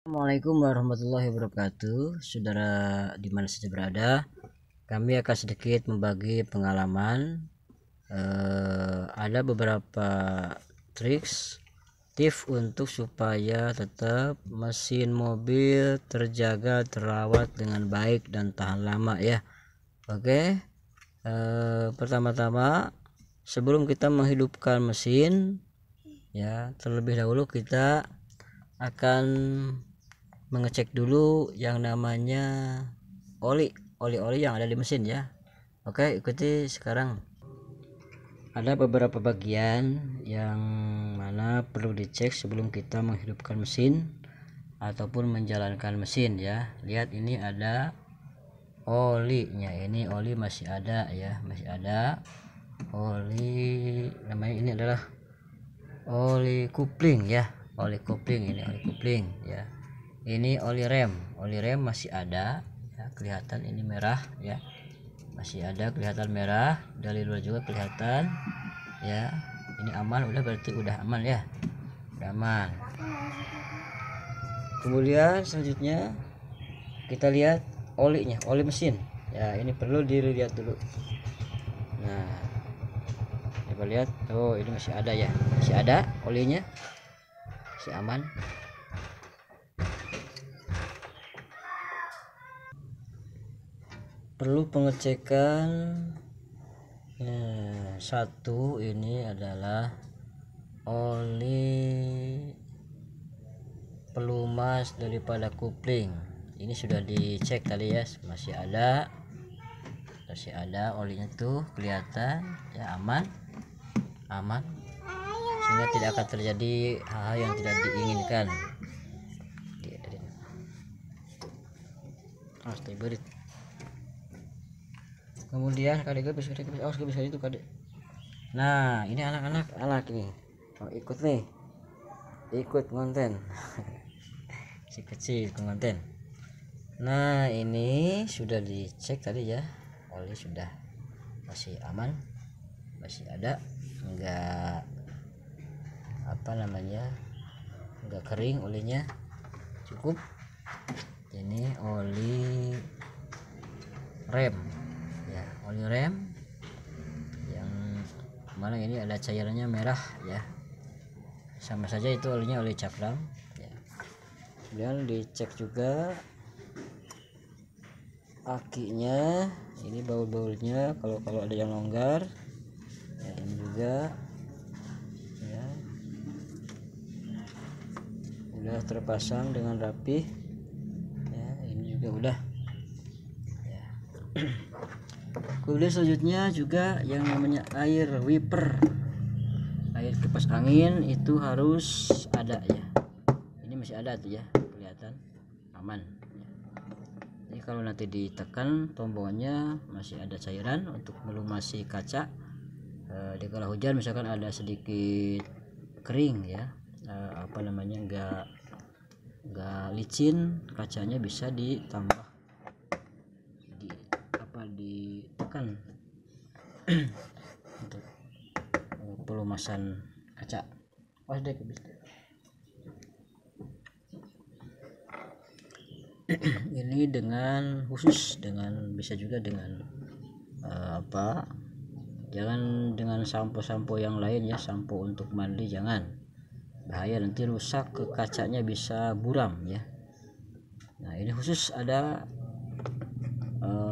Assalamualaikum warahmatullahi wabarakatuh. Saudara di mana saja berada, kami akan sedikit membagi pengalaman. Ada beberapa tips untuk supaya tetap mesin mobil terjaga, terawat dengan baik dan tahan lama ya. Oke. Pertama-tama sebelum kita menghidupkan mesin ya, terlebih dahulu kita akan mengecek dulu yang namanya oli yang ada di mesin ya. Oke, ikuti sekarang. Ada beberapa bagian yang mana perlu dicek sebelum kita menghidupkan mesin ataupun menjalankan mesin ya. Lihat, ini ada olinya. Ini oli masih ada ya, masih ada oli. Namanya ini adalah oli kupling ya, oli kupling. Ini oli kupling ya. Ini oli rem masih ada ya, kelihatan ini merah ya, masih ada, kelihatan merah. Dari luar juga kelihatan ya. Ini aman, udah berarti udah aman ya, udah aman. Kemudian selanjutnya kita lihat olinya, oli mesin ya. Ini perlu dilihat dulu. Nah, coba lihat, oh ini masih ada ya, masih ada olinya, masih aman. Perlu pengecekan satu, ini adalah oli pelumas daripada kupling. Ini sudah dicek tadi ya, masih ada olinya tuh, kelihatan ya, aman sehingga tidak akan terjadi hal-hal yang tidak diinginkan. Kemudian kadek bisa itu kadek. Nah, ini anak ini ikut nih, ikut konten si kecil konten. Nah, ini sudah dicek tadi ya, oli sudah masih aman, masih ada, enggak enggak kering olinya, cukup. Ini oli rem ya, oli rem yang mana ini ada cairannya merah ya, sama saja itu olinya oli cakram ya. Kemudian dicek juga akinya, ini baul-baulnya, kalau ada yang longgar ya, ini juga ya udah terpasang dengan rapi ya, ini juga udah ya. Kemudian selanjutnya juga yang namanya air wiper, air kipas angin itu harus ada ya. Ini masih ada tuh ya, kelihatan aman. Jadi kalau nanti ditekan tombolnya masih ada cairan untuk melumasi kaca. Di kala hujan misalkan ada sedikit kering ya, enggak licin kacanya, bisa ditambah ditekan untuk pelumasan kaca. Ini dengan khusus, dengan bisa juga dengan jangan dengan sampo yang lain ya, sampo untuk mandi jangan, bahaya, nanti rusak ke kacanya, bisa buram ya. Nah, ini khusus ada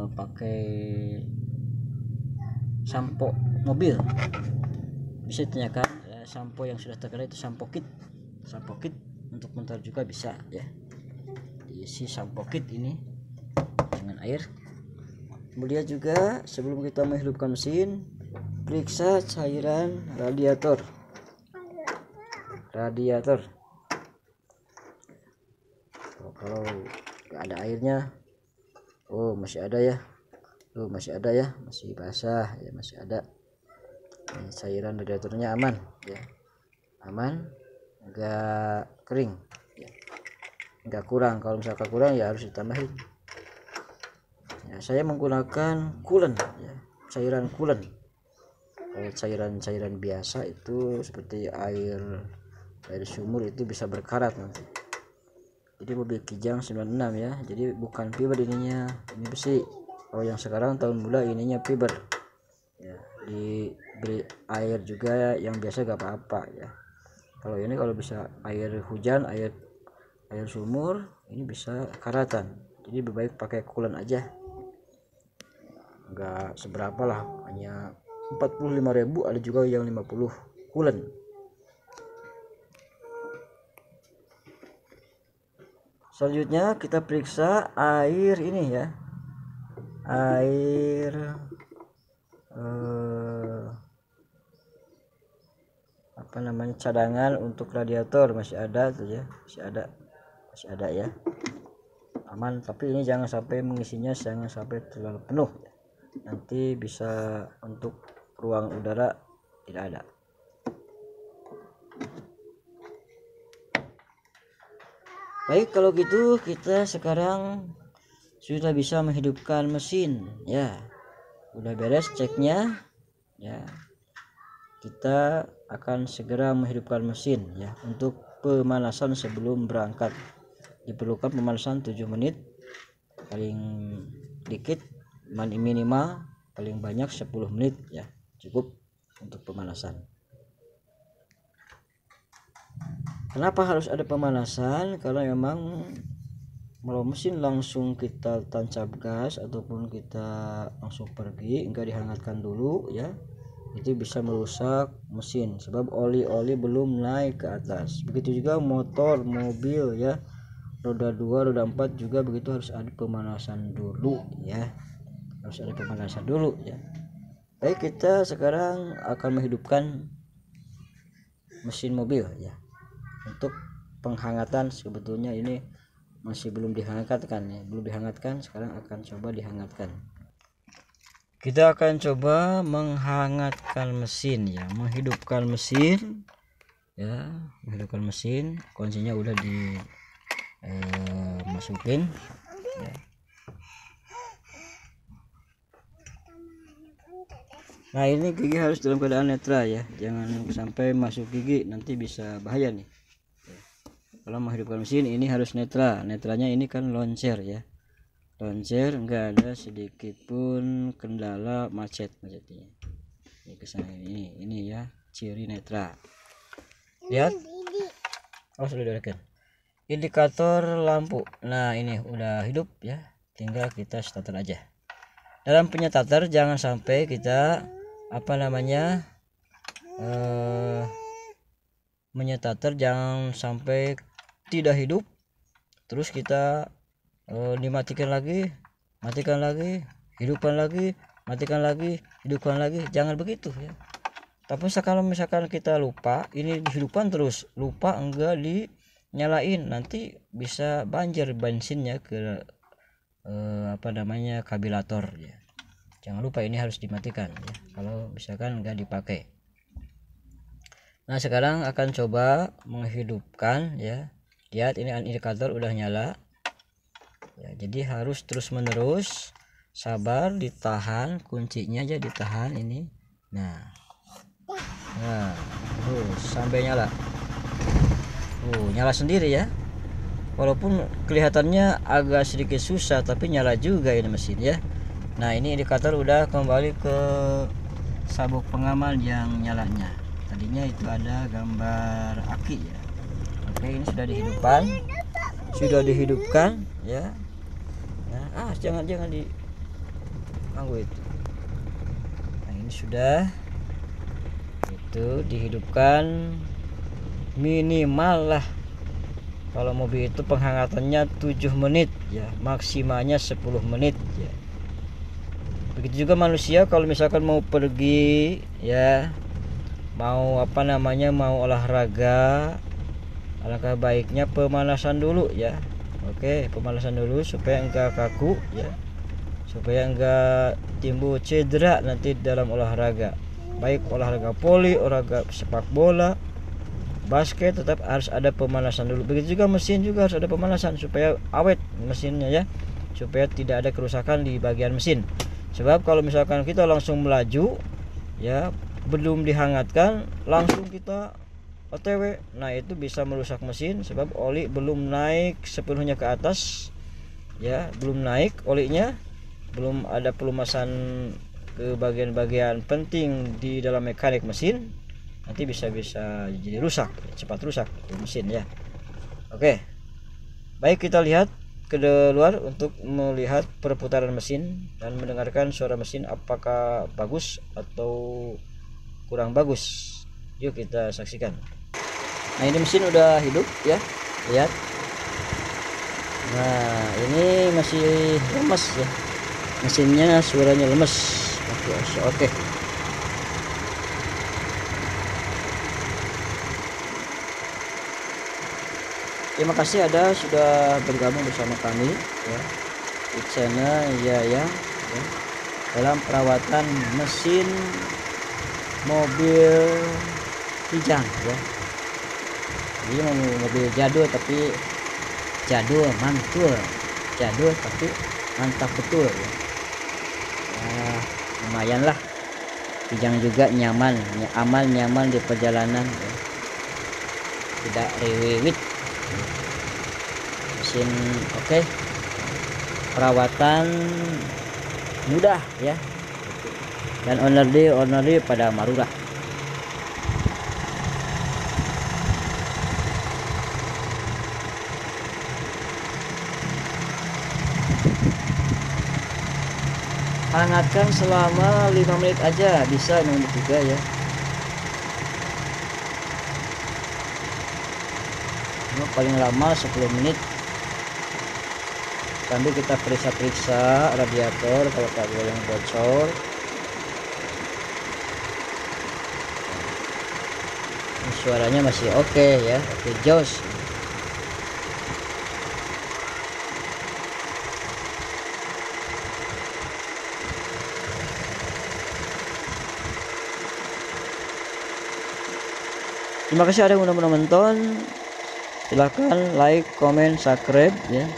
pakai sampo mobil, bisa tanyakan ya, sampo yang sudah terkena itu sampo kit untuk motor juga bisa ya, diisi sampo kit ini dengan air. Kemudian juga sebelum kita menghidupkan mesin, periksa cairan radiator. Kalau nggak ada airnya, masih ada ya, masih basah ya, masih ada. Ini cairan radiatornya aman ya, aman, nggak kering ya, nggak kurang. Kalau misalkan kurang ya harus ditambahin ya. Saya menggunakan coolant ya, cairan coolant. Kalau cairan biasa itu seperti air sumur itu bisa berkarat nanti. jadi mobil Kijang 96 ya, jadi bukan fiber ininya, ini besi. Kalau yang sekarang tahun muda ininya fiber ya, diberi air juga yang biasa gak apa-apa ya. Kalau ini kalau bisa air hujan, air sumur, ini bisa karatan, jadi lebih baik pakai coolant aja, nggak seberapa lah, hanya 45.000, ada juga yang 50 coolant. Selanjutnya kita periksa air ini ya, air apa namanya, cadangan untuk radiator masih ada tuh ya, masih ada ya, aman. Tapi ini jangan sampai mengisinya, jangan sampai terlalu penuh, nanti bisa untuk ruang udara tidak ada. Baik, kalau gitu kita sekarang sudah bisa menghidupkan mesin ya, udah beres ceknya ya. Kita akan segera menghidupkan mesin ya. Untuk pemanasan sebelum berangkat diperlukan pemanasan 7 menit, paling dikit minimal, paling banyak 10 menit ya, cukup untuk pemanasan. Kenapa harus ada pemanasan? Karena memang kalau mesin langsung kita tancap gas ataupun kita langsung pergi, enggak dihangatkan dulu ya, itu bisa merusak mesin, sebab oli belum naik ke atas. Begitu juga motor, mobil ya, roda 2, roda 4 juga begitu, harus ada pemanasan dulu ya, harus ada pemanasan dulu ya. Baik, kita sekarang akan menghidupkan mesin mobil ya. Untuk penghangatan sebetulnya ini masih belum dihangatkan ya, belum dihangatkan, sekarang akan coba dihangatkan. Kita akan coba menghangatkan mesin ya, menghidupkan mesin ya, menghidupkan mesin. Kuncinya udah masukin ya. Nah, ini gigi harus dalam keadaan netral ya, jangan sampai masuk gigi, nanti bisa bahaya nih. Kalau menghidupkan mesin ini harus netral. Netralnya ini kan loncer ya, loncer, enggak ada sedikit pun kendala macetnya. Ini kesana, ini ya ciri netral. Lihat, oh sudah direkam indikator lampu. Nah, ini udah hidup ya, tinggal kita starter aja. Dalam penyetater jangan sampai kita menyetater jangan sampai tidak hidup, terus kita dimatikan lagi, matikan lagi, hidupkan lagi, matikan lagi, hidupkan lagi, jangan begitu ya. Tapi kalau misalkan kita lupa, ini dihidupkan terus, lupa enggak dinyalain, nanti bisa banjir bensinnya ke kabilator ya. Jangan lupa ini harus dimatikan ya, kalau misalkan enggak dipakai. Nah, sekarang akan coba menghidupkan ya. Lihat, ini indikator udah nyala ya, jadi harus terus menerus sabar, ditahan, kuncinya aja ditahan ini. Nah sampai nyala. Nyala sendiri ya, walaupun kelihatannya agak sedikit susah, tapi nyala juga ini mesin ya. Nah, ini indikator udah kembali ke sabuk pengaman yang nyalanya. Tadinya itu ada gambar aki ya. Oke, ini sudah dihidupkan ya. Nah, jangan diganggu itu. Nah, ini sudah itu dihidupkan, minimal lah kalau mobil itu penghangatannya 7 menit ya, maksimalnya 10 menit ya. Begitu juga manusia kalau misalkan mau pergi ya, mau mau olahraga, alangkah baiknya pemanasan dulu ya. Oke, pemanasan dulu supaya enggak kaku ya, supaya enggak timbul cedera nanti dalam olahraga, baik olahraga voli, olahraga sepak bola, basket, tetap harus ada pemanasan dulu. Begitu juga mesin juga harus ada pemanasan supaya awet mesinnya ya, supaya tidak ada kerusakan di bagian mesin. Sebab kalau misalkan kita langsung melaju ya, belum dihangatkan, langsung kita OTW. Nah itu bisa merusak mesin sebab oli belum naik sepenuhnya ke atas ya, belum naik olinya, belum ada pelumasan ke bagian-bagian penting di dalam mekanik mesin, nanti bisa jadi rusak, cepat rusak mesin ya. Oke, baik, kita lihat ke luar untuk melihat perputaran mesin dan mendengarkan suara mesin apakah bagus atau kurang bagus. Yuk kita saksikan. Nah ini mesin udah hidup ya, lihat. Nah ini masih lemes ya, mesinnya suaranya lemes. Oke. Terima kasih sudah bergabung bersama kami ya di channel ya, dalam perawatan mesin mobil Kijang ya. Ini mobil jadul tapi mantul, jadul tapi mantap betul ya. Nah, lumayan lah, Kijang juga nyaman, aman, nyaman di perjalanan ya. Tidak riwit, mesin oke. Perawatan mudah ya, dan owner pada marurah. Hangatkan selama 5 menit aja, bisa 5 menit juga ya. Ini paling lama 10 menit. Sambil kita periksa radiator kalau tak ada yang bocor. Ini suaranya masih oke ya, oke jos. Terima kasih ada yang udah menonton. Silahkan like, comment, subscribe ya.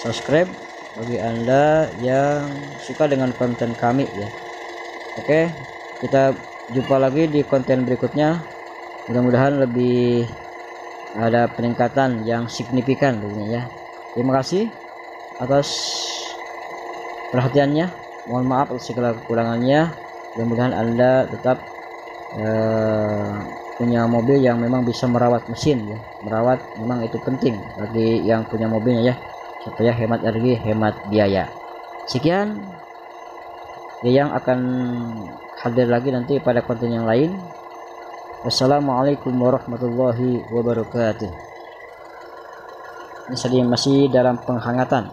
Subscribe bagi Anda yang suka dengan konten kami ya. Oke, kita jumpa lagi di konten berikutnya. Mudah-mudahan lebih ada peningkatan yang signifikan begini ya. Terima kasih atas perhatiannya. Mohon maaf atas segala kekurangannya. Mudah-mudahan Anda tetap punya mobil yang memang bisa merawat mesin ya. Merawat memang itu penting bagi yang punya mobilnya ya, supaya hemat energi, hemat biaya. Sekian, yang akan hadir lagi nanti pada konten yang lain. Wassalamualaikum warahmatullahi wabarakatuh. Ini masih dalam penghangatan.